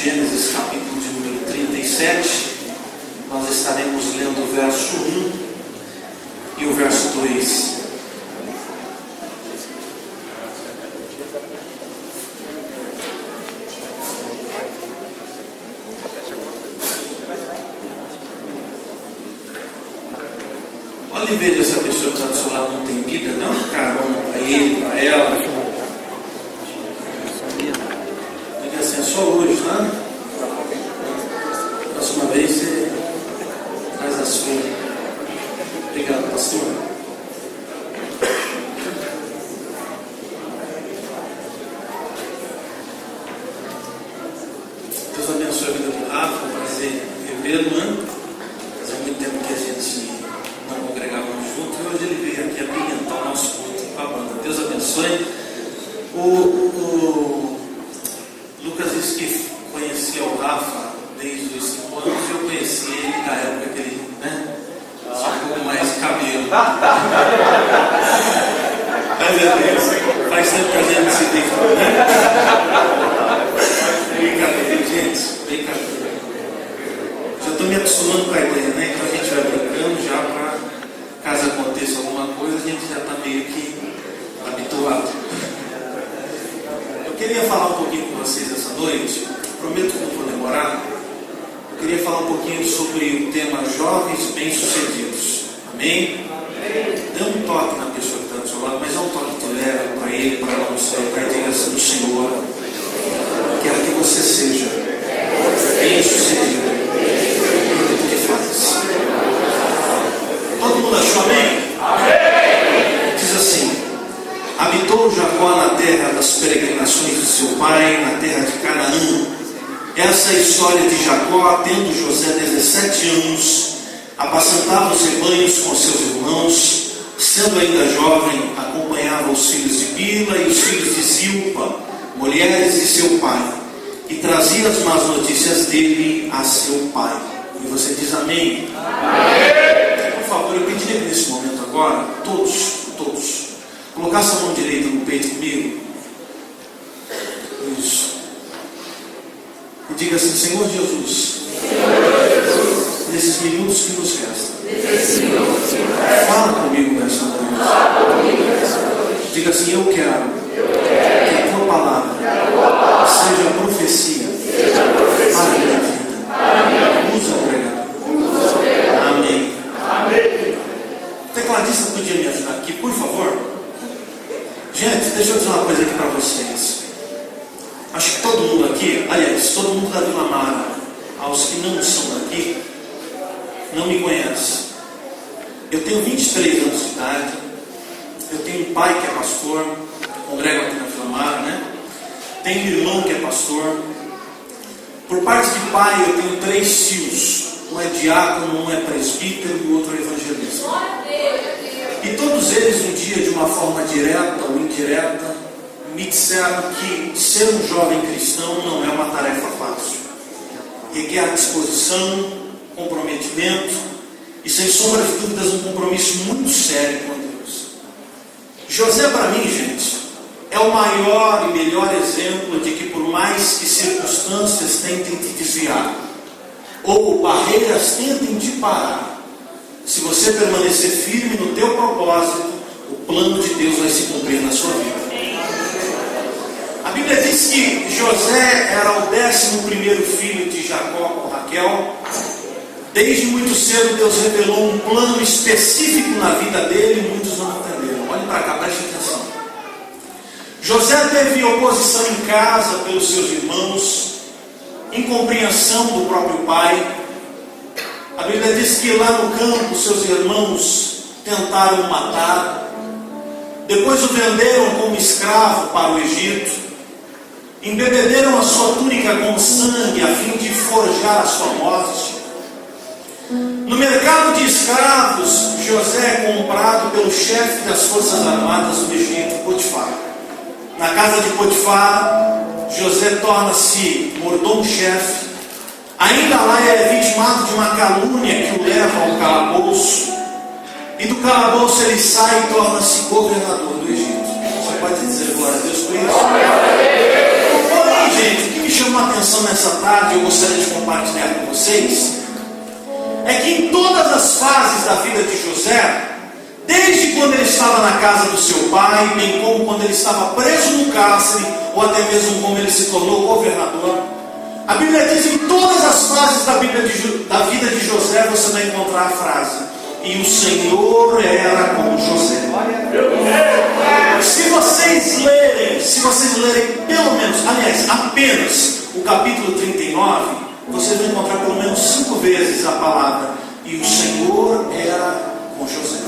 Gênesis capítulo de número 37, nós estaremos lendo o verso 1 e o verso 2. Olha e veja se a pessoa que está do seu lado não tem Bíblia, dá um carona para ele, para ela. Diga assim, é só hoje, né? Próxima vez você faz a sua. Obrigado, pastor. Deus abençoe a vida do Rafa, é um prazer revê-lo, né? Fazia muito tempo que a gente não congregávamos juntos e hoje ele veio aqui abrilhantar o nosso culto com a banda. Deus abençoe. O Lucas disse que conhecia o Rafa desde os 5 anos e eu conheci ele na época que ele, né? Tinha um pouco mais de cabelo. Faz tempo que a gente se tem família. Brincadeira, gente. Brincadeira. Já estou me acostumando com a ideia, né? Então a gente vai brincando já para, caso aconteça alguma coisa, a gente já está meio que habituado. Eu queria falar um pouquinho com vocês essa noite. Prometo que não vou demorar. Eu queria falar um pouquinho sobre o tema Jovens Bem-Sucedidos. Amém? Dê um toque na pessoa que está do seu lado, mas é um toque que leva para ele, para ela, no céu, para a direção do Senhor. Quero que você seja bem-sucedido em tudo que faz. Todo mundo achou amém? Amém! Diz assim: habitou Jacó na terra das peregrinações de seu pai, na terra de Canaã. Essa é a história de Jacó, tendo José 17 anos, apacentava os rebanhos com seus irmãos, sendo ainda jovem, acompanhava os filhos de Bila e os filhos de Zilpa, mulheres de seu pai, e trazia as más notícias dele a seu pai. E você diz amém? Amém! Por favor, eu pediria que nesse momento agora, todos, colocassem a mão direita no peito comigo. Isso. E diga assim: Senhor Jesus, nesses minutos que nos restam, fala comigo nessa noite. Diga assim: eu quero que a tua palavra seja profecia para a minha vida. Usa, pregador. Amém. O tecladista podia me ajudar aqui, por favor? Gente, deixa eu dizer uma coisa aqui para vocês. Acho que todo mundo aqui, aliás, todo mundo da Vila Mara, aos que não são daqui, não me conhece. Eu tenho 23 anos de idade. Eu tenho um pai que é pastor, congrego aqui na Vila Mara, né? Tenho um irmão que é pastor. Por parte de pai, eu tenho 3 tios. Um é diácono, um é presbítero e o outro é evangelista. E todos eles, um dia, de uma forma direta ou indireta, me disseram que ser um jovem cristão não é uma tarefa fácil. Requer disposição, comprometimento e, sem sombra de dúvidas, um compromisso muito sério com Deus. José, para mim, gente, é o maior e melhor exemplo de que, por mais que circunstâncias tentem te desviar ou barreiras tentem te parar, se você permanecer firme no teu propósito, o plano de Deus vai se cumprir na sua vida. A Bíblia diz que José era o 11º filho de Jacó com Raquel. Desde muito cedo Deus revelou um plano específico na vida dele e muitos não entenderam. Olhe para cá, preste atenção. José teve oposição em casa pelos seus irmãos, incompreensão do próprio pai. A Bíblia diz que lá no campo seus irmãos tentaram o matar. Depois o venderam como escravo para o Egito. Embebederam a sua túnica com sangue a fim de forjar a sua morte. No mercado de escravos, José é comprado pelo chefe das forças armadas do Egito, Potifar. Na casa de Potifar, José torna-se mordomo-chefe. Ainda lá é vitimado de uma calúnia que o leva ao calabouço. E do calabouço ele sai e torna-se governador do Egito. Você pode dizer glória a Deus por isso? Porém, gente, o que me chama a chama a atenção nessa tarde, eu gostaria de compartilhar com vocês, é que em todas as fases da vida de José, desde quando ele estava na casa do seu pai, bem como quando ele estava preso no cárcere, ou até mesmo como ele se tornou governador, a Bíblia diz em todas as fases da vida de José, você vai encontrar a frase: e o Senhor era com José. Se vocês lerem pelo menos, aliás, apenas o capítulo 39, vocês vão encontrar pelo menos 5 vezes a palavra: e o Senhor era com José.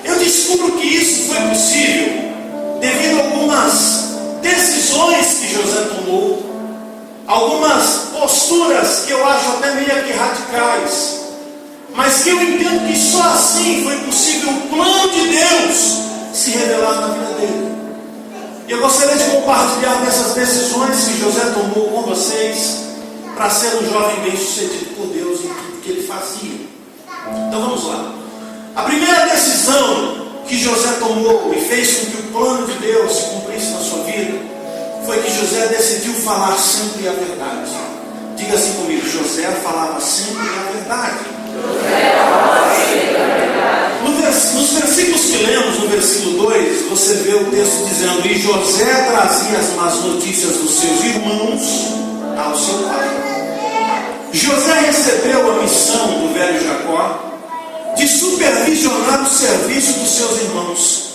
Eu descubro que isso foi possível devido a algumas decisões que José tomou, algumas posturas que eu acho até meio que radicais, mas que eu entendo que só assim foi possível o plano de Deus se revelar na vida dele. E eu gostaria de compartilhar dessas decisões que José tomou com vocês, para ser um jovem bem sucedido por Deus em tudo que ele fazia. Então vamos lá. A primeira decisão que José tomou e fez com que o plano de Deus se cumprisse na sua vida, foi que José decidiu falar sempre a verdade. Diga assim comigo: José falava sempre a verdade. Nos versículos que lemos, no versículo 2, você vê o texto dizendo: e José trazia as más notícias dos seus irmãos ao seu pai. José recebeu a missão do velho Jacó de supervisionar o serviço dos seus irmãos.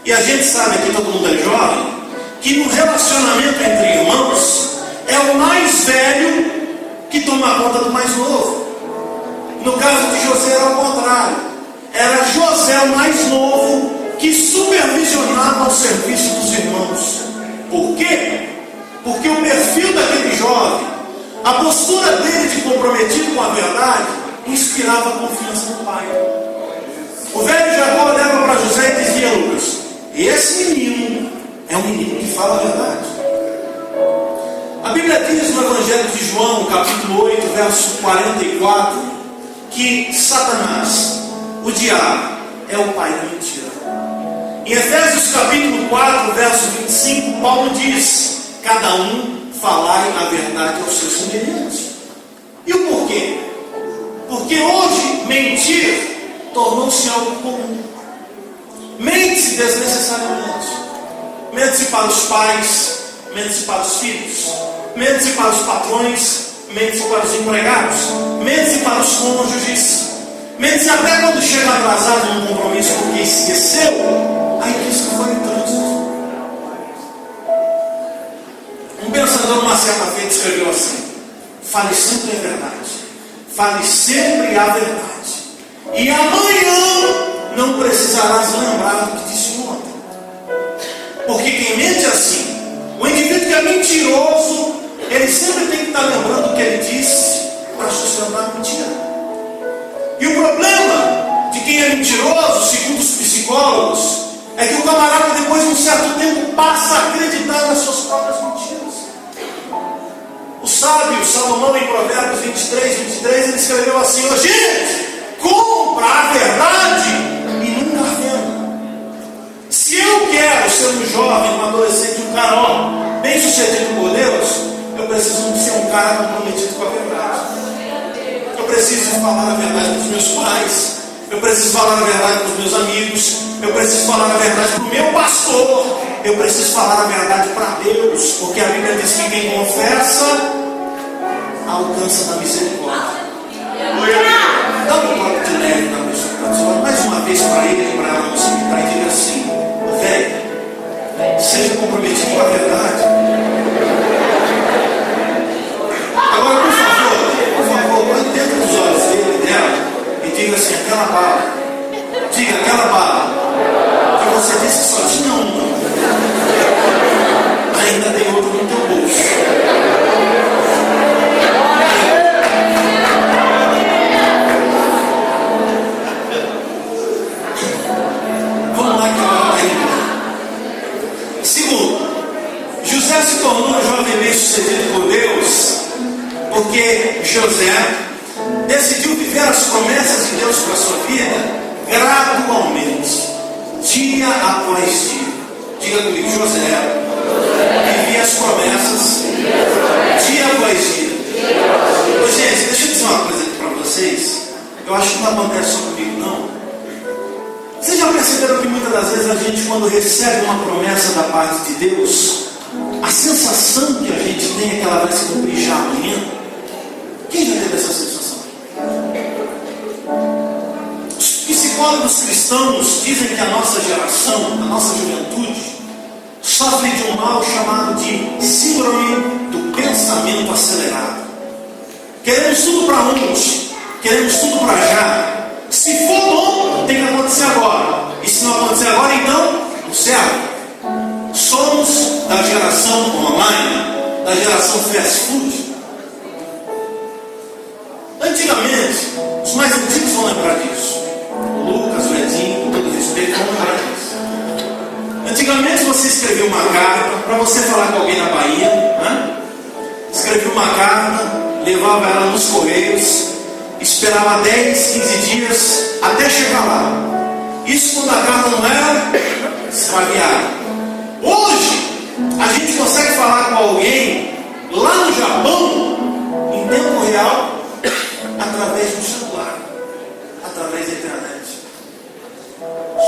E a gente sabe, aqui todo mundo é jovem, que no relacionamento entre irmãos é o mais velho que toma conta do mais novo. No caso de José era o contrário. Era José o mais novo que supervisionava o serviço dos irmãos. Por quê? Porque o perfil daquele jovem, a postura dele de comprometido com a verdade, inspirava a confiança no pai. O velho Jacó olhava para José e dizia: Lucas, esse menino é um menino que fala a verdade. A Bíblia diz no Evangelho de João, capítulo 8, verso 44, que Satanás, o diabo, é o pai da mentira. Em Efésios capítulo 4, verso 25, Paulo diz: cada um falai a verdade aos seus semelhantes. E o porquê? Porque hoje mentir tornou-se algo comum. Mente-se desnecessariamente. Mente-se para os pais, mente-se para os filhos, mente-se para os patrões, mente-se para os empregados, mente-se para os cônjuges, mente-se até quando chega atrasado num compromisso porque esqueceu, aí diz que foi em trânsito. Um pensador, uma certa feita, escreveu assim: fale sempre a verdade, fale sempre a verdade, e amanhã não precisarás lembrar do que disse ontem. Porque quem mente assim, o indivíduo que é mentiroso, ele sempre tem que estar lembrando o que ele disse para sustentar a mentira. E o problema de quem é mentiroso, segundo os psicólogos, é que o camarada, depois de um certo tempo, passa a acreditar nas suas próprias mentiras. O sábio Salomão, em Provérbios 23, ele escreveu assim: ô gente, compra a verdade e nunca venda. Se eu quero ser um jovem, um adolescente, um cara bem sucedido por Deus, eu preciso ser um cara comprometido com a verdade. Eu preciso falar a verdade para os meus pais, eu preciso falar a verdade para os meus amigos, eu preciso falar a verdade para o meu pastor, eu preciso falar a verdade para Deus, porque a Bíblia diz que quem confessa alcança da misericórdia. Dá um toque de leve na pessoa, mais uma vez para ele, para ela não se irritar, e diga assim: velho, seja comprometido com a verdade. Agora, por favor, olhe dentro dos olhos dele e dela e diga assim: aquela bala, diga aquela bala que você disse que só tinha uma, ainda tem outra no teu bolso. José se tornou um jovem bem sucedido por Deus porque José decidiu viver as promessas de Deus para a sua vida gradualmente, dia após dia. Diga comigo: José vivia as promessas recebe uma promessa da parte de Deus, a sensação que a gente tem é que ela vai se cumprir já amanhã. Quem já teve essa sensação? Os psicólogos cristãos dizem que a nossa geração, a nossa juventude, sofre de um mal chamado de síndrome do pensamento acelerado. Queremos tudo para ontem, queremos tudo para já. Se for bom, tem que acontecer agora. E se não acontecer agora, então, no céu. Somos da geração online, da geração fast food. Antigamente, os mais antigos vão lembrar disso. O Lucas, o Edinho, com todo respeito, vão lembrar disso. Antigamente você escrevia uma carta para você falar com alguém na Bahia, né? Escrevia uma carta, levava ela nos correios, esperava 10, 15 dias até chegar lá. Isso quando a carta não era extraviada. Hoje, a gente consegue falar com alguém lá no Japão, em tempo real, através do celular, através da internet.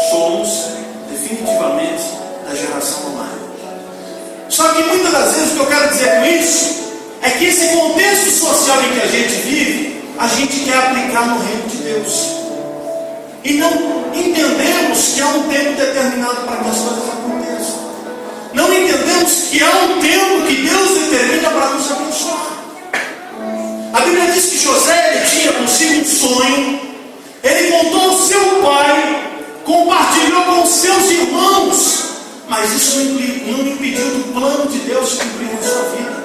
Somos definitivamente da geração online. Só que muitas das vezes o que eu quero dizer com isso é que esse contexto social em que a gente vive, a gente quer aplicar no reino de Deus. E não entendemos que há um tempo determinado para que as coisas aconteçam. Não entendemos que há um tempo que Deus determina para nos abençoar. A Bíblia diz que José ele tinha consigo um sonho. Ele contou ao seu pai, compartilhou com os seus irmãos, mas isso não impediu do plano de Deus se cumprir na sua vida.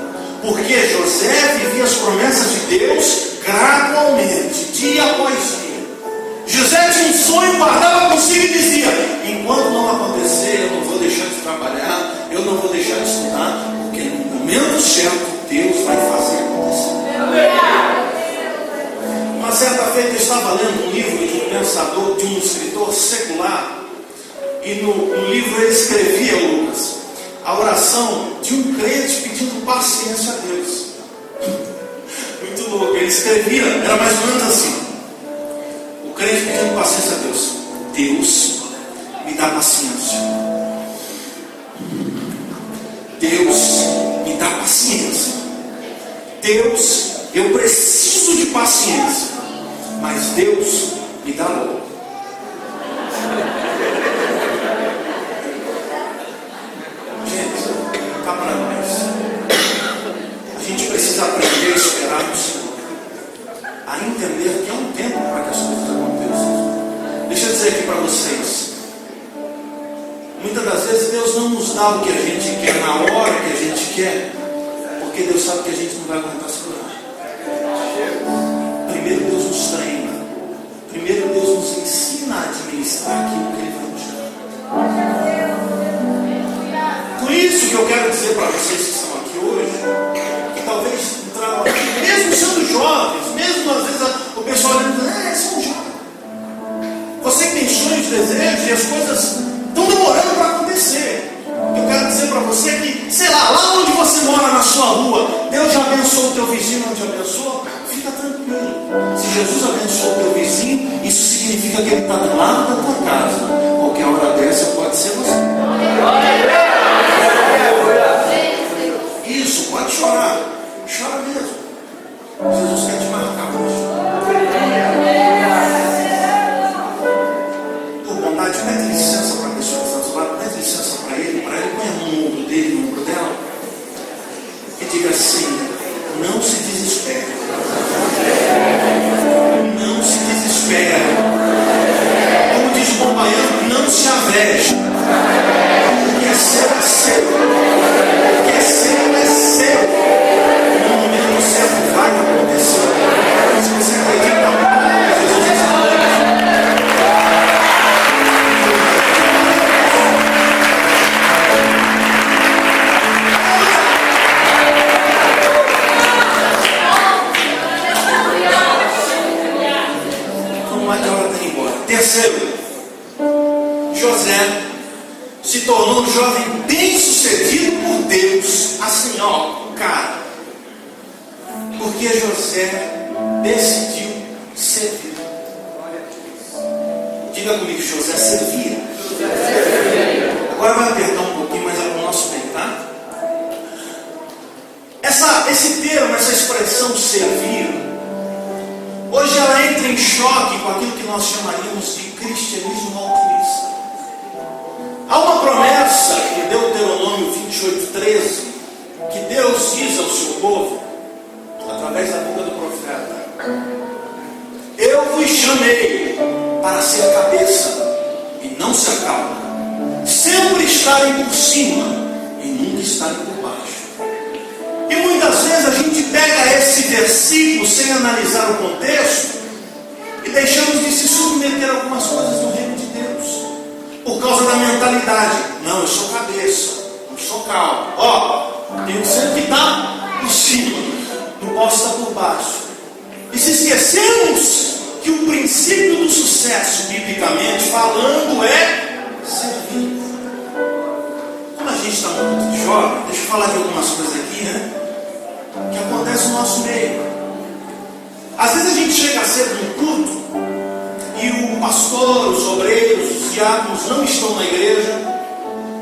Porque José vivia as promessas de Deus gradualmente, dia após dia. José tinha um sonho, guardava consigo e dizia: enquanto não acontecer, eu não vou deixar de trabalhar, eu não vou deixar de estudar, porque no momento certo Deus vai fazer acontecer. Uma certa feita eu estava lendo um livro de um pensador, de um escritor secular, e no livro ele escrevia, Lucas, a oração de um crente pedindo paciência a Deus. Muito louco, ele escrevia, era mais ou menos assim: o crente pedindo paciência a Deus. Deus, me dá paciência. Deus, me dá paciência. Deus, eu preciso de paciência. Mas Deus, me dá logo. Gente, cá para nós. A gente precisa aprender a esperar no Senhor, a entender que há um tempo para que as coisas aconteçam. Deixa eu dizer aqui para vocês: muitas das vezes Deus não nos dá o que a gente quer na hora que a gente quer, porque Deus sabe que a gente não vai aguentar segurar. Primeiro Deus nos treina. Primeiro Deus nos ensina a administrar aquilo que Ele vai nos dar. Por isso que eu quero dizer para vocês que estão aqui hoje, que talvez entraram aqui, mesmo sendo jovens, mesmo às vezes o pessoal diz: são jovens. Você que tem sonhos, desejos e as coisas estão demorando para acontecer. Eu quero dizer para você que, sei lá onde você mora na sua rua, Deus já abençoou o teu vizinho, não te abençoou? Fica tranquilo. Se Jesus abençoou o teu vizinho, isso significa que Ele está do lado da tua casa. Qualquer hora dessa pode ser você. Isso, pode chorar. Chora mesmo. Jesus quer te marcar hoje. Por bondade, pede licença para a pessoa que está do seu lado, pede licença para ele, põe a mão no ombro dele, no ombro dela, e diga assim: não se desespere. Não se desespere. Como diz o bom baiano, não se aveje. O que é seu é seu. O que é seu é seu. No momento certo vai acontecer. Se você acredita, Jesus está. Terceiro, José se tornou um jovem bem sucedido por Deus, assim, cara, porque José decidiu servir. Diga comigo: José servia. Agora vai apertar um pouquinho, mas é para o nosso bem, tá? Esse termo, essa expressão servir, hoje ela entra em choque com aquilo que nós chamaríamos de cristianismo altruísta. Há uma promessa que Deuteronômio 28:13, que Deus diz ao seu povo, através da boca do profeta: eu vos chamei para ser cabeça e não ser cauda, sempre estarem por cima e nunca estarem por baixo. E muitas vezes a gente pega esse versículo sem analisar o contexto e deixamos de se submeter a algumas coisas do reino de Deus, por causa da mentalidade: não, eu sou cabeça, não sou cauda, tenho sempre que estar por cima, não posso estar por baixo. E se esquecemos que o princípio do sucesso, biblicamente falando, é servir. Como a gente está muito jovem, deixa eu falar de algumas coisas aqui, né? Que acontece no nosso meio. Às vezes a gente chega cedo no culto e o pastor, os obreiros, os diáconos não estão na igreja,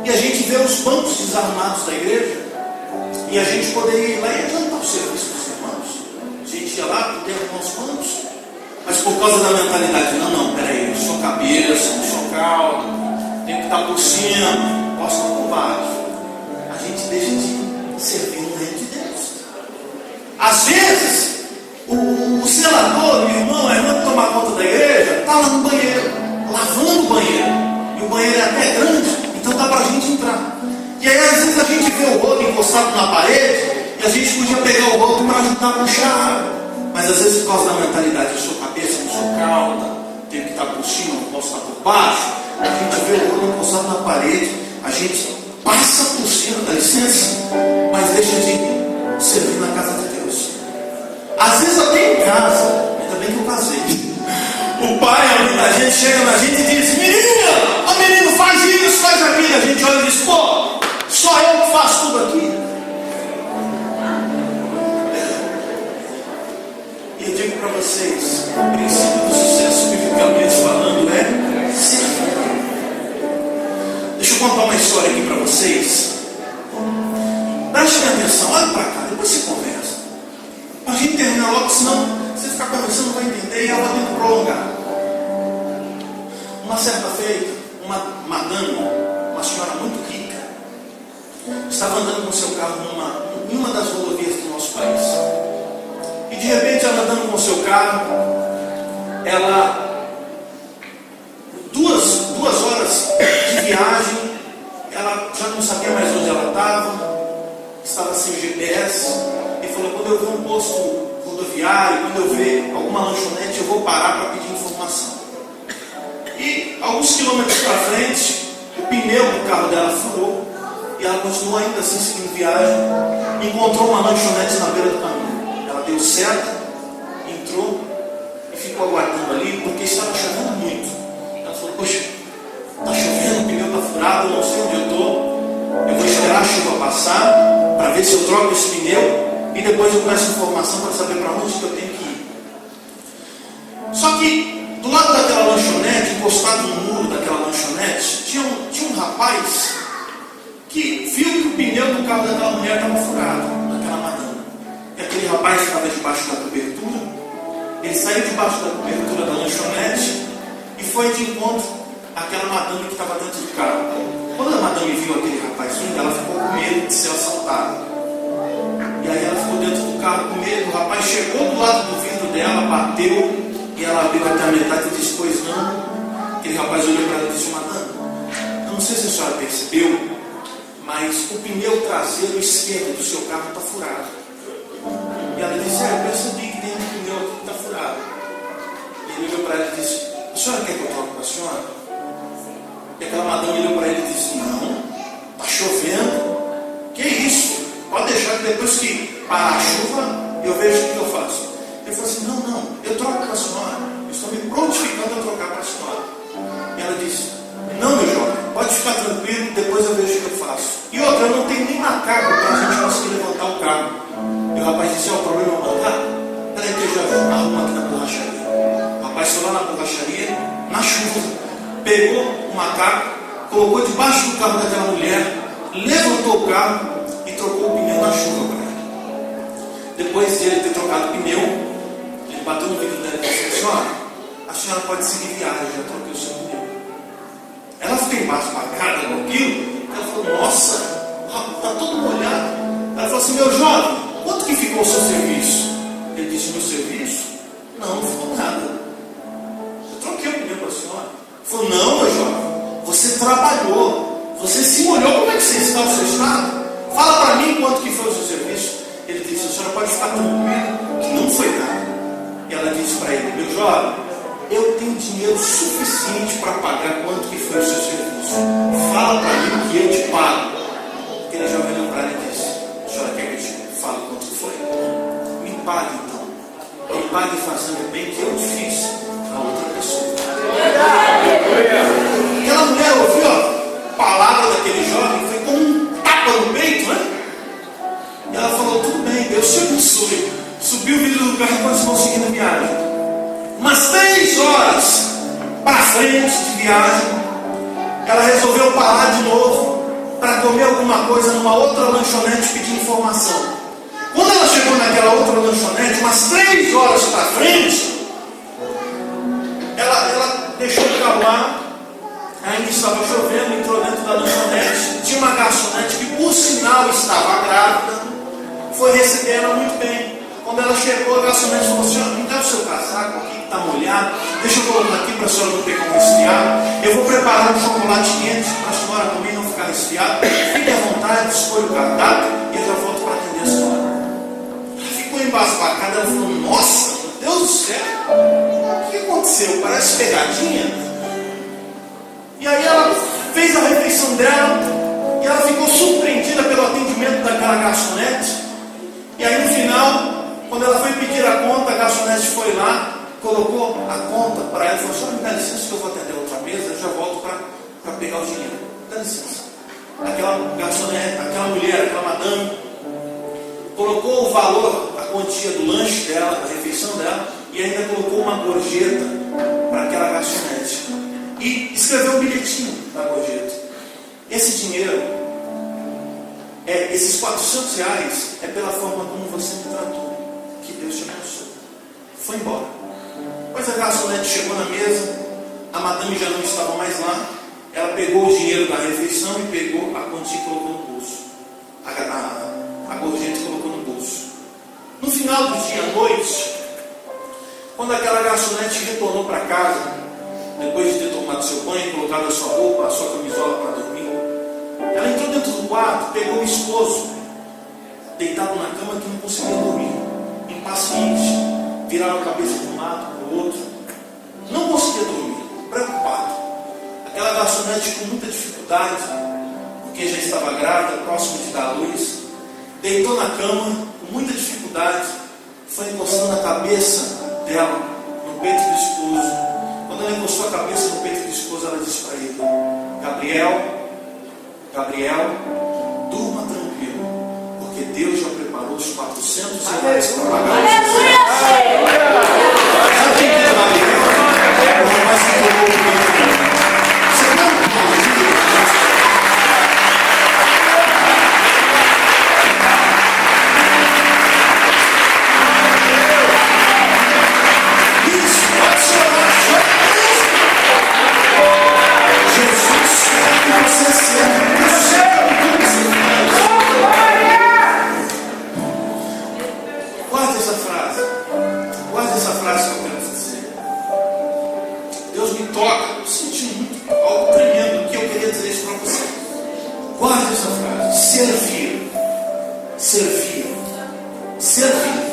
e a gente vê os bancos desarrumados da igreja, e a gente poderia ir lá e adiantar o serviço dos irmãos. A gente ia lá, poder arrumar os bancos, mas por causa da mentalidade: não, peraí, eu sou cabeça, não sou cauda, tenho que estar por cima, posso estar por baixo. A gente deixa de servir no reino de Deus. Às vezes, o zelador, o irmão, a irmã que toma conta da igreja, está lá no banheiro, lavando o banheiro, e o banheiro é até grande, então dá para a gente entrar. E aí às vezes a gente vê o rodo encostado na parede, e a gente podia pegar o rodo para ajudar a puxar a água. Mas às vezes, por causa da mentalidade: eu sou cabeça, não sou cauda, tenho que estar por cima, não posso estar por baixo, a gente vê o rodo encostado na parede, a gente passa por cima, dá licença, mas deixa de servir na casa de Deus. Às vezes até em casa, ainda bem que eu casei, o pai, a mãe da gente chega na gente e diz: menino, faz isso, faz aquilo. A gente olha e diz: pô, só eu que faço tudo aqui. E eu digo para vocês, o princípio do sucesso, biblicamente falando, é servir. Deixa eu contar uma história aqui para vocês. Prestem atenção, olha para cá, depois você conversa. A gente termina logo, senão você ficar conversando não vai entender e ela vai ter que prolongar. Uma certa feita, uma madame, uma senhora muito rica, estava andando com seu carro em uma das rodovias do nosso país. E de repente, ela andando com o seu carro, ela, duas horas de viagem, ela já não sabia mais onde ela estava sem GPS, e falou: quando eu ver um posto rodoviário, quando eu ver alguma lanchonete, eu vou parar para pedir informação. E alguns quilômetros para frente, o pneu do carro dela furou, e ela continuou ainda assim seguindo viagem, encontrou uma lanchonete na beira do caminho. Ela deu certo, entrou e ficou aguardando ali, porque estava chovendo muito. Ela falou: poxa, está chovendo, o pneu está furado, eu não sei onde eu estou, eu vou esperar a chuva passar para ver se eu troco esse pneu e depois eu peço informação para saber para onde que eu tenho que ir. Só que do lado daquela lanchonete, encostado no muro daquela lanchonete, tinha um rapaz que viu que o pneu do carro daquela mulher estava furado, daquela madame. E aquele rapaz estava debaixo da cobertura, ele saiu debaixo da cobertura da lanchonete e foi de encontro àquela madame que estava dentro do carro. Quando a madame viu aquele rapaz vindo, ela ficou com medo de ser assaltada. E aí ela ficou dentro do carro com medo. O rapaz chegou do lado do vidro dela, bateu, e ela abriu até a metade e disse: pois não. Aquele rapaz olhou para ela e disse: madame, eu não sei se a senhora percebeu, mas o pneu traseiro esquerdo do seu carro está furado. E ela disse: eu percebi que tem um pneu aqui que está furado. E ele olhou para ela e disse: a senhora quer que eu troque para a senhora? E aquela madame olhou para ele e disse: não, está chovendo. Que isso? Pode deixar que depois que parar a chuva, eu vejo o que eu faço. Ele falou assim: não, eu troco para a senhora. Eu estou me prontificando a trocar para a senhora. E ela disse: não, meu jovem, pode ficar tranquilo, depois eu vejo o que eu faço. E outra, eu não tenho nem macaco para a gente conseguir levantar o carro. E o rapaz disse: o problema é o macaco? Peraí que eu já arrumo aqui na borracharia. O rapaz foi lá na borracharia, na chuva, pegou o macaco, colocou debaixo do carro daquela mulher, levantou o carro e trocou o pneu na chuva para ela. Depois de ele ter trocado o pneu, ele bateu no vidro dela e disse: senhora, a senhora pode seguir viagem, já troquei o seu pneu. Ela ficou embasbacada com aquilo. Ela falou: nossa, está todo molhado. Ela falou assim: meu jovem, quanto que ficou o seu serviço? Ele disse: meu serviço? Não ficou nada. Eu troquei o pneu para a senhora. Ele falou: não, meu jovem, você trabalhou, você se molhou, como é que você está o seu estado? Fala para mim quanto que foi o seu serviço. Ele disse: a senhora pode ficar tranquila que não foi nada. E ela disse para ele: meu jovem, eu tenho dinheiro suficiente para pagar quanto que foi o seu serviço. Fala para mim que eu te pago. Aquele jovem olhou para ela e disse: a senhora quer que eu te fale quanto que foi? Me pague então. Me pague fazendo o bem que eu te fiz a outra pessoa. Aquela mulher ouviu a palavra daquele jovem, foi como um tapa no peito, né? E ela falou: tudo bem, Deus te abençoe. Subiu o vidro do carro e continuou seguindo a viagem. Umas 3 horas para frente de viagem, ela resolveu parar de novo para comer alguma coisa numa outra lanchonete, pedir informação. Quando ela chegou naquela outra lanchonete, umas 3 horas para frente, ela deixou o carro lá, ainda estava chovendo, entrou dentro da lanchonete. Tinha uma garçonete que, por sinal, estava grávida, foi receber ela muito bem. Quando ela chegou, a garçonete falou: senhora, me dá o seu casaco aqui que está molhado, deixa eu colocar aqui para a senhora não ter como resfriar. Eu vou preparar um chocolate quente para a senhora também não ficar resfriada. Fique à vontade, escolha o cardápio e eu já volto para atender a senhora. Ela ficou embasbacada, ela falou: nossa, meu Deus do céu, o que aconteceu? Parece pegadinha. E aí ela fez a refeição dela e ela ficou surpreendida pelo atendimento daquela garçonete. E aí no final, quando ela foi pedir a conta, a garçonete foi lá, colocou a conta para ela e falou: senhora, me dá licença que eu vou atender outra mesa, eu já volto para pegar o dinheiro. Dá licença. Aquela garçonete, aquela mulher, aquela madame, colocou o valor, a quantia do lanche dela, da refeição dela, e ainda colocou uma gorjeta para aquela garçonete. E escreveu um bilhetinho na gorjeta. Esse dinheiro, esses R$400 é pela forma como você me tratou. Que Deus te abençoe. Foi embora. Depois a garçonete chegou na mesa, a madame já não estava mais lá. Ela pegou o dinheiro da refeição e pegou a quantia e colocou no bolso. A gorjeta colocou no bolso. No final do dia, à noite, quando aquela garçonete retornou para casa, depois de ter tomado seu banho, colocado a sua roupa, a sua camisola para dormir, ela entrou dentro do quarto, pegou o esposo, deitado na cama que não conseguia dormir, impaciente, virava a cabeça de um lado para o outro, não conseguia dormir, preocupado. Aquela garçonete com muita dificuldade, porque já estava grávida, próximo de dar à luz, deitou na cama com muita dificuldade, foi encostando a cabeça dela no peito do esposo. Quando ela encostou a cabeça no peito do esposo, ela disse para ele: Gabriel, durma tranquilo, porque Deus já preparou os R$400 para pagar os seus. Sabe quem é Gabriel? É o rapaz que pegou o dinheiro. Você não pode. Isso pode chamar Jesus quer que você seja. Guarde essa frase que eu quero dizer. Deus me toca, eu senti muito, algo tremendo que eu queria dizer isso para você. Guarde essa frase: servir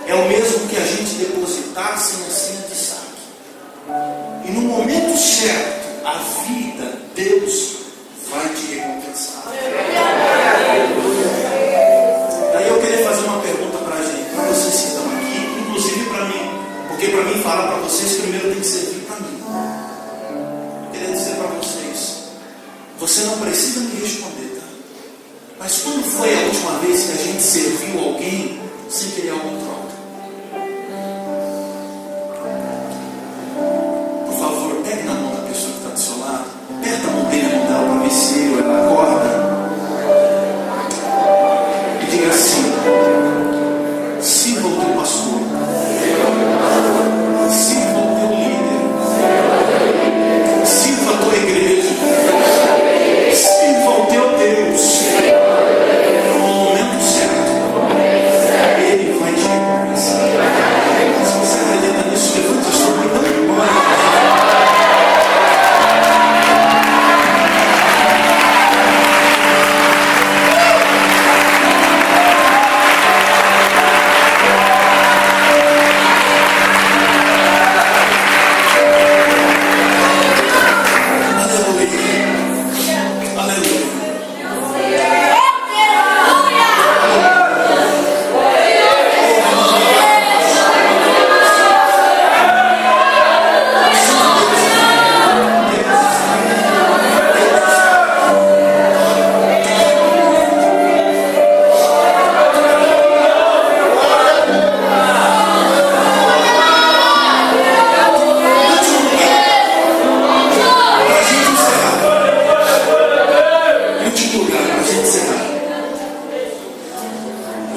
é o mesmo que a gente depositar sem a senha de saque. E no momento certo, a vida, Deus vai te recompensar. Daí eu queria fazer uma pergunta para vocês que estão aqui, inclusive para mim, porque para mim falar para vocês primeiro tem que servir para mim. Eu queria dizer para vocês: você não precisa me responder, tá? Mas quando foi a última vez que a gente serviu alguém sem querer algo em troca? Por favor, pegue na mão da pessoa que está do seu lado, aperta a mão dele, a mão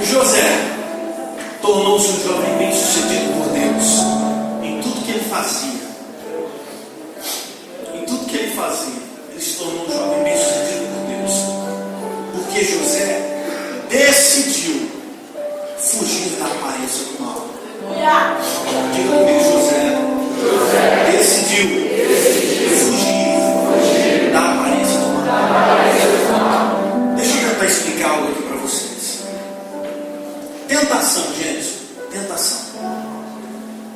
José tornou-se um jovem bem sucedido por Deus em tudo que ele fazia. Em tudo que ele fazia, ele se tornou um jovem bem sucedido por Deus, porque José decidiu fugir da aparência do mal. Diga comigo, José decidiu fugir da aparência do mal. Deixa eu tentar explicar algo aqui para vocês. Tentação, gente,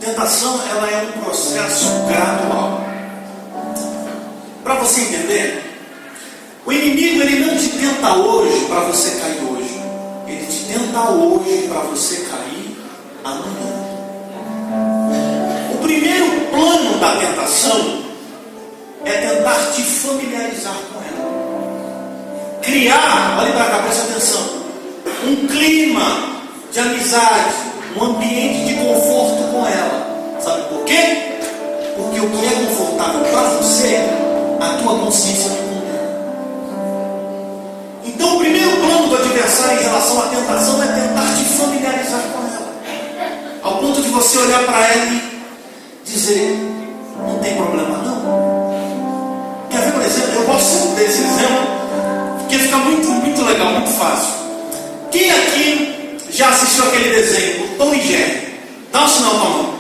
tentação, ela é um processo gradual. Para você entender, o inimigo ele não te tenta hoje para você cair hoje. Ele te tenta hoje para você cair amanhã. O primeiro plano da tentação é tentar te familiarizar com ela. Criar, olha para cá, presta atenção, um clima de amizade, um ambiente de conforto com ela. Sabe por quê? Porque o que é confortável para você, a tua consciência não condena. Então o primeiro plano do adversário em relação à tentação é tentar te familiarizar com ela, ao ponto de você olhar para ela e dizer: não tem problema não. Quer ver um exemplo? Eu posso dar esse exemplo porque fica muito legal, muito fácil. Quem aqui já assistiu aquele desenho, o Tom e Jerry? Dá um sinal com a mão.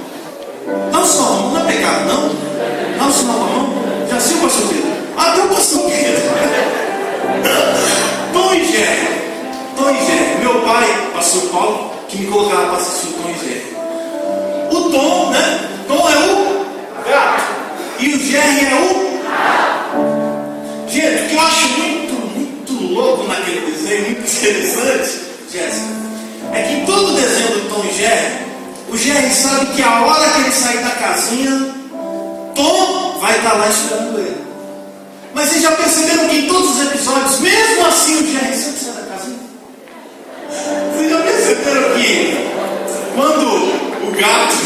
Dá um sinal com a mão, não é pecado não? Dá um sinal com a mão. Já assistiu, pastor Pedro? Até o pastor Pedro. Tom e Jerry. Meu pai, pastor Paulo, que me colocava para assistir o Tom e Jerry. O Tom, né? Tom é o gato e o Jerry é o rato. Gente, o que eu acho muito louco naquele desenho, muito interessante, Jéssica, é que em todo o desenho do Tom e Jerry, o Jerry sabe que a hora que ele sair da casinha, Tom vai estar lá esperando ele. Mas vocês já perceberam que em todos os episódios, mesmo assim, o Jerry sempre sai da casinha? Vocês já perceberam que quando o gato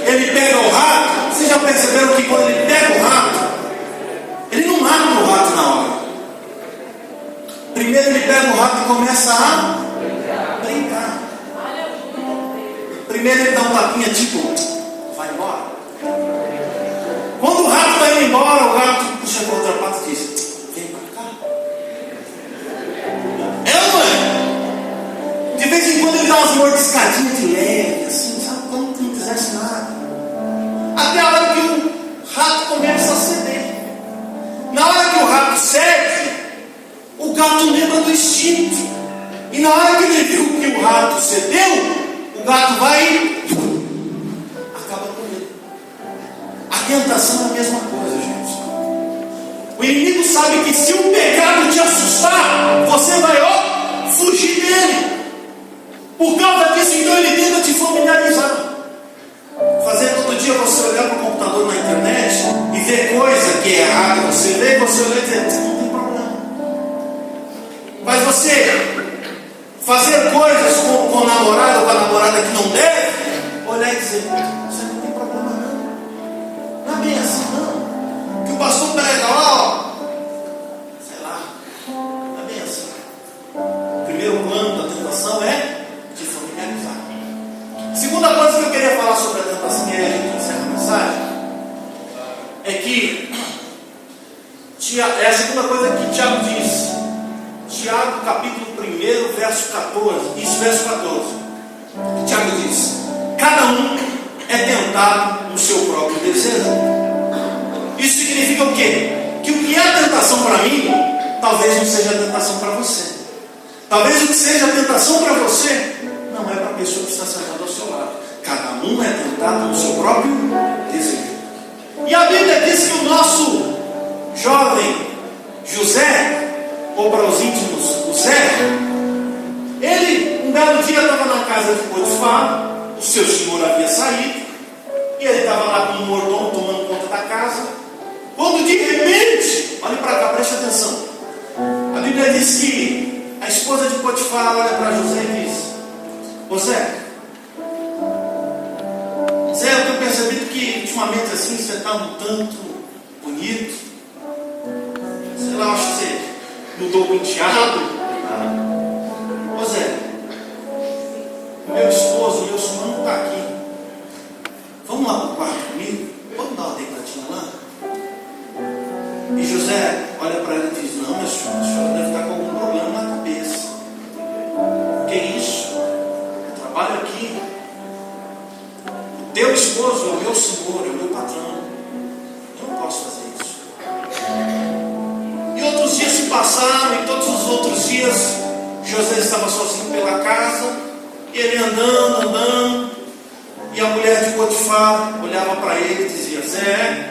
ele pega o rato, vocês já perceberam que quando ele pega o rato, ele não mata o rato na hora. Primeiro ele pega o rato e começa a brincar. Primeiro ele dá um tapinha tipo, vai embora. Quando o rato está indo embora, o gato puxa a outra pata e diz: vem pra cá. Mãe? De vez em quando ele dá umas mordiscadinhas de leve, assim, sabe? Como se não fizesse nada. Até a hora que o rato começa a ceder. Na hora que o rato cede, o gato lembra do instinto. E na hora que ele viu que o rato cedeu, o gato vai e acaba com ele. A tentação é a mesma coisa, gente. O inimigo sabe que se o pecado te assustar, você vai fugir dele. Por causa disso, então ele tenta te familiarizar. Fazer todo dia você olhar para o computador na internet e ver coisa que é errada, você lê e você olha e diz: não tem problema. Mas você fazer coisas com o namorado ou com a namorada que não deve, olhar e dizer: você não tem problema não. Não é bem assim não. Que o pastor prega lá, sei lá, não é bem assim. O primeiro plano da tentação é te familiarizar. Segunda coisa que eu queria falar sobre a tentação, e aí a gente encerra a mensagem, é que é a segunda coisa que Tiago diz. Tiago capítulo 1, verso 14. Isso, verso 14. Tiago diz: cada um é tentado no seu próprio desejo. Isso significa o quê? Que o que é tentação para mim, talvez não seja tentação para você. Talvez o que seja tentação para você, não é para a pessoa que está sentada ao seu lado. Cada um é tentado no seu próprio desejo. E a Bíblia diz que o nosso jovem José, ou para os íntimos, o Zé, ele, um belo dia, estava na casa de Potifar, o seu senhor havia saído, e ele estava lá com um mordomo tomando conta da casa, quando de repente, olhe para cá, preste atenção, a Bíblia diz que a esposa de Potifar olha para José e diz: ô Zé, eu tenho percebido que ultimamente assim você está um tanto bonito, sei lá, acho que você mudou o penteado. Ô Zé, ficar aqui. Vamos lá para o quarto comigo? Vamos dar uma deitadinha lá? E José olha para ela e diz: não, minha senhora, a senhora deve estar com algum problema na cabeça. Que isso? Eu trabalho aqui. O teu esposo é o meu senhor, é o meu patrão. Eu não posso fazer isso. E outros dias se passaram, e todos os outros dias José estava sozinho pela casa, e ele andando, e a mulher de Potifar olhava para ele e dizia: Zé,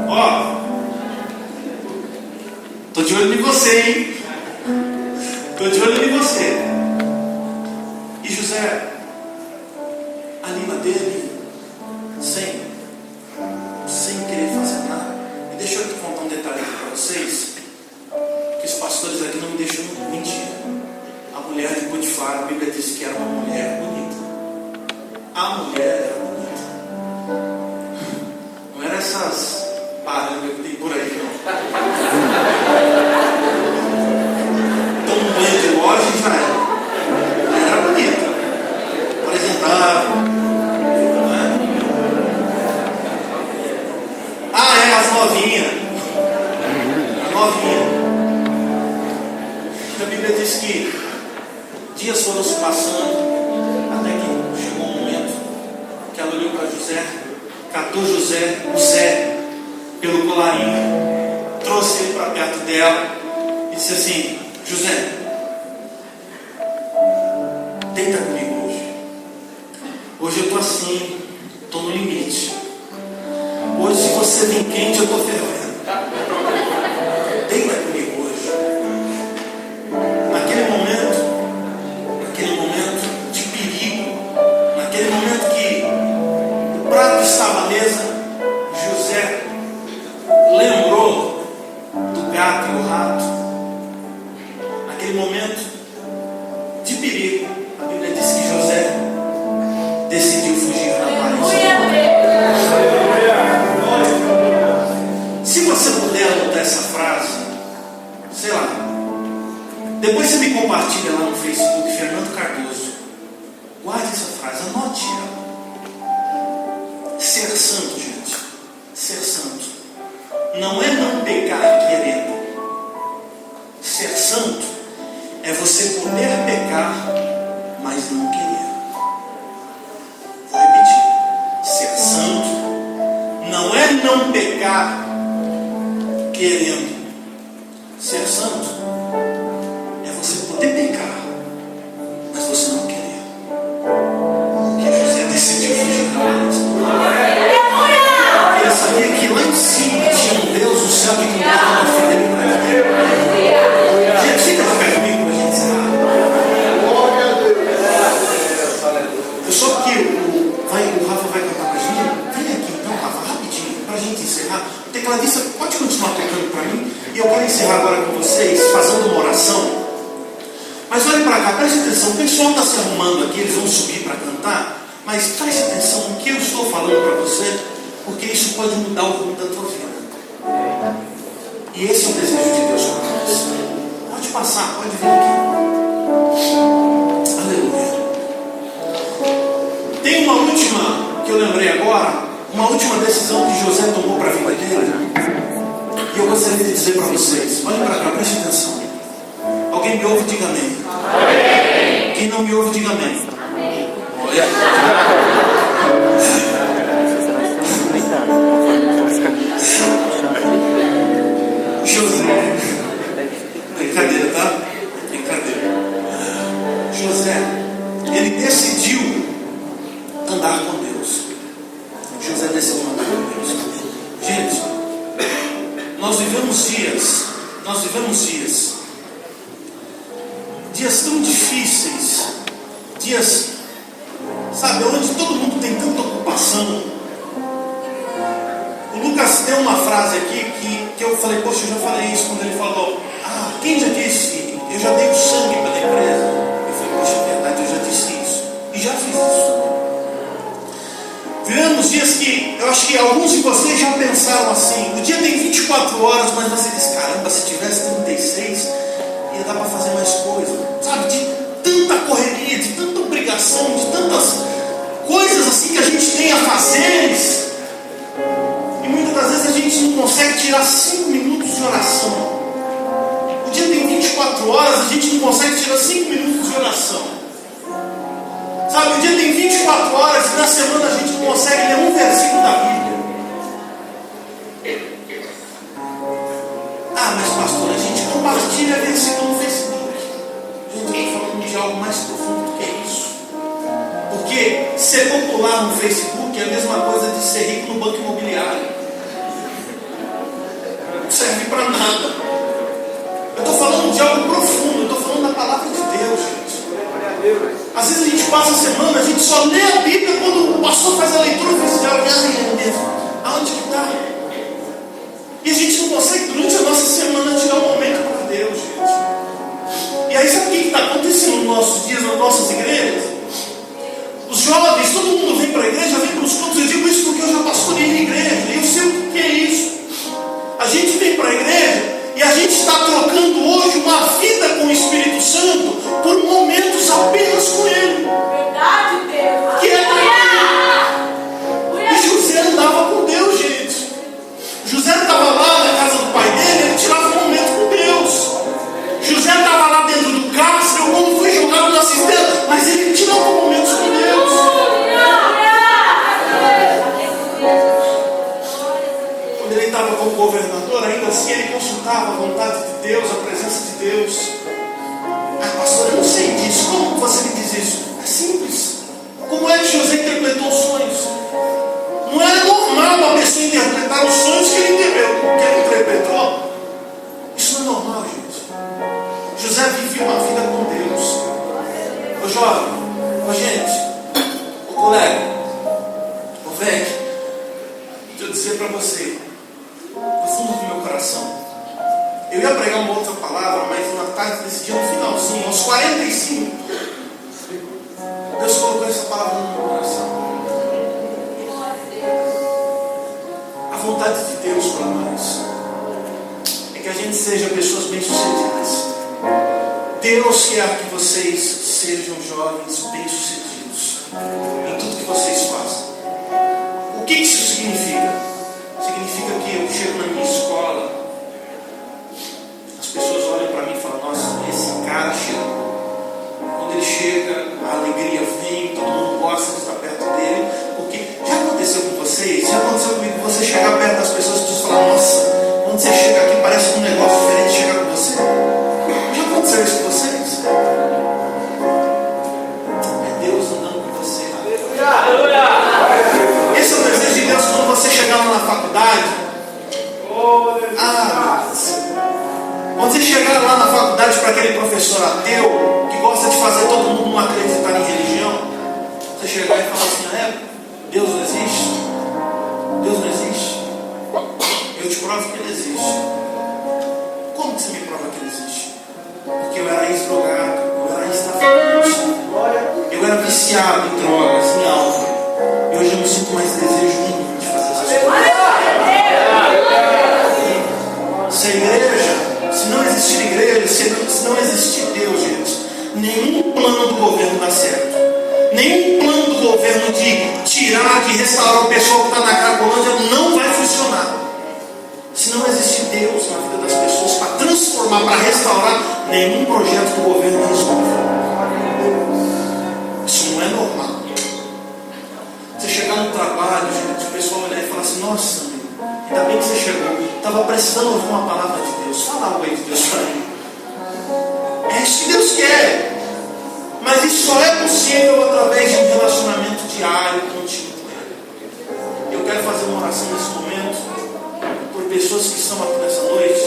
ó, tô de olho em você, hein? Tô de olho em você. E José, a língua dele, sem querer fazer nada. E deixa eu te contar um detalhe aqui para vocês, que os pastores aqui não me deixam mentir. A mulher de Potifar, a Bíblia diz que era uma mulher bonita. A mulher era bonita. Não era essas parangas que tem por aí, não. Toma um banho de loja e já era. Ela era bonita, apresentável, né? Ah, é, as novinhas. A novinha. A Bíblia diz que dias foram se passando, até que chegou um momento que ela olhou para José, catou o Zé, pelo colarinho, trouxe ele para perto dela e disse assim: José, deita comigo hoje. Hoje eu estou assim, estou no limite. Hoje, se você vem quente, eu estou fervendo. Deita comigo hoje. Naquele momento de perigo, naquele momento que o prato estava à mesa, José lembrou do gato e o rato. Naquele momento de perigo, a Bíblia diz que José decidiu fugir da Paris. Se você puder anotar essa frase, sei lá, depois você me compartilha lá no Facebook, Fernando Cardoso. Guarde essa frase, anote ela. Ser santo, gente, ser santo não é não pecar querendo. Ser santo é você poder pecar, mas não querer. Vou repetir. Ser santo não é não pecar querendo. Ser santo é você poder pecar, mas você não querer. Porque José decidiu fugir da morte. Ele sabia que lá em cima tinha um Deus, o céu que cuidava da filha dele para ele. Gente, fica de pé comigo para a gente encerrar. Eu só que o Rafa vai cantar para a gente. Vem aqui então, Rafa, rapidinho, para a gente encerrar. O tecladista pode continuar tocando para mim. E eu quero encerrar agora com vocês, fazendo uma oração. Mas olhe para cá, preste atenção. O pessoal está se arrumando aqui, eles vão subir para cantar. Mas preste atenção no que eu estou falando para você, porque isso pode mudar o rumo da tua vida. E esse é o desejo de Deus para nós. Pode passar, pode vir aqui. Aleluia. Tem uma última que eu lembrei agora, uma última decisão que José tomou para a vida dele. E eu gostaria de dizer para vocês, olhem para cá, preste atenção. Alguém me ouve, diga amém. Amém. Quem não me ouve, diga amém. Amém. Olha. José. Brincadeira, tá? Brincadeira. José, ele decidiu andar com Deus. José decidiu andar com Deus. Gente, nós vivemos dias tão difíceis, dias, sabe, onde todo mundo tem tanta ocupação. O Lucas deu uma frase aqui que eu falei, poxa, eu já falei isso quando ele falou: ah, quem já disse, eu já dei o sangue pela empresa? Eu falei, poxa, é verdade, eu já disse isso, e já fiz isso. Vivemos dias que eu acho que alguns de vocês já pensaram assim: o dia tem 24 horas, mas você diz, caramba, se tivesse 36, ia dar para fazer mais coisa. Sabe, de tanta correria de tanta obrigação, de tantas coisas assim que a gente tem a fazer. E muitas das vezes a gente não consegue tirar 5 minutos de oração. O dia tem 24 horas, a gente não consegue tirar 5 minutos de oração. Sabe, o dia tem 24 horas e na semana a gente não consegue ler um versículo da Bíblia. Ah, mas pastor, a gente compartilha versículo no Facebook. Gente, eu estou falando de algo mais profundo do que isso. Porque ser popular no Facebook é a mesma coisa de ser rico no banco imobiliário. Não serve para nada. Eu estou falando de algo profundo, eu estou falando da palavra de Deus, gente. Às vezes a gente passa a semana, a gente só lê a Bíblia quando o pastor faz a leitura oficial. E assim, aonde que está? E a gente não consegue, durante a nossa semana, tirar um momento para Deus, gente. E aí, sabe o que está acontecendo nos nossos dias, nas nossas igrejas? Os jovens, todo mundo vem para a igreja, vem para os cultos. Eu digo isso porque eu já pastorei na igreja, e eu sei o que é isso. A gente vem para a igreja e a gente está trocando hoje uma vida com o Espírito Santo por momentos apenas com Ele. Verdade, Deus. Que é e José andava com Deus, gente. José estava lá na casa do pai dele, ele tirava um momento com Deus. José estava lá dentro do cárcere, quando foi jogado na cisterna, mas ele tirava momentos com Deus. Quando ele estava como governador, ainda assim ele consultava a vontade de Deus, a presença de Deus. Ah, pastor, eu não sei disso. Como você me diz isso? É simples. Como é que José interpretou os sonhos? Não era normal uma pessoa interpretar os sonhos que ele interpretou. Isso não é normal, gente. José vivia uma vida com Deus. Ô jovem, ô gente, ô colega, ô velho, deixa eu dizer para você, no fundo do meu coração, eu ia pregar uma outra palavra, mas na tarde desse dia, no finalzinho, aos 45, Deus colocou essa palavra no meu coração. A vontade de Deus para nós é que a gente seja pessoas bem-sucedidas. Deus quer que vocês sejam jovens bem-sucedidos em tudo que vocês façam. O que isso significa? Significa que eu chego na minha escola, as pessoas olham para mim e falam: nossa, esse cara chega. Quando ele chega, a alegria vem, todo mundo gosta de estar perto dele. Porque já aconteceu com vocês? Já aconteceu comigo você chegar perto das pessoas e pessoas falam: nossa, quando você chega aqui parece um negócio diferente chegar com você. Já aconteceu isso com vocês? É Deus andando com você. Esse é o desejo de Deus quando você chegar lá na faculdade. Ah, quando você chegar lá na faculdade para aquele professor ateu que gosta de fazer todo mundo não acreditar em religião, você chegar e falar assim: Deus não existe? Deus não existe? Eu te provo que Ele existe. Como que você me prova que Ele existe? Porque eu era ex-drogado, eu era ex-traficante, eu era viciado em drogas, em álcool. E hoje eu não sinto mais desejo nenhum de fazer essas coisas. Se a igreja, se não existir igreja, se não existir Deus, gente, nenhum plano do governo dá certo. Nenhum plano do governo de tirar, de restaurar o pessoal que está na Cracolândia não vai funcionar. Se não existir Deus na vida das pessoas para transformar, para restaurar, nenhum projeto do governo resolve. Isso não é normal. Você chegar no trabalho, gente, o pessoal olhar e falar assim: nossa, amigo, ainda bem que você chegou, estava precisando ouvir uma palavra de Deus. Fala algo aí de Deus para mim. É isso que Deus quer. Mas isso só é possível através de um relacionamento diário, contínuo com Ele. Eu quero fazer uma oração nesse momento por pessoas que estão aqui nessa noite,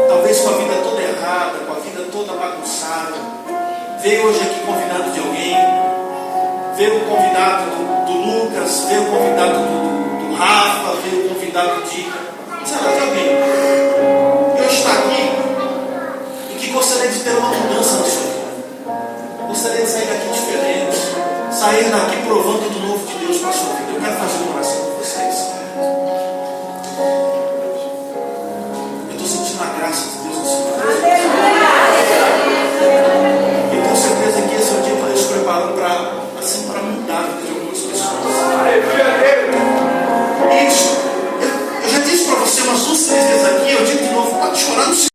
talvez com a vida toda errada, com a vida toda bagunçada. Veio hoje aqui convidado de alguém, veio o convidado do Lucas, veio o convidado do Rafa, veio o convidado de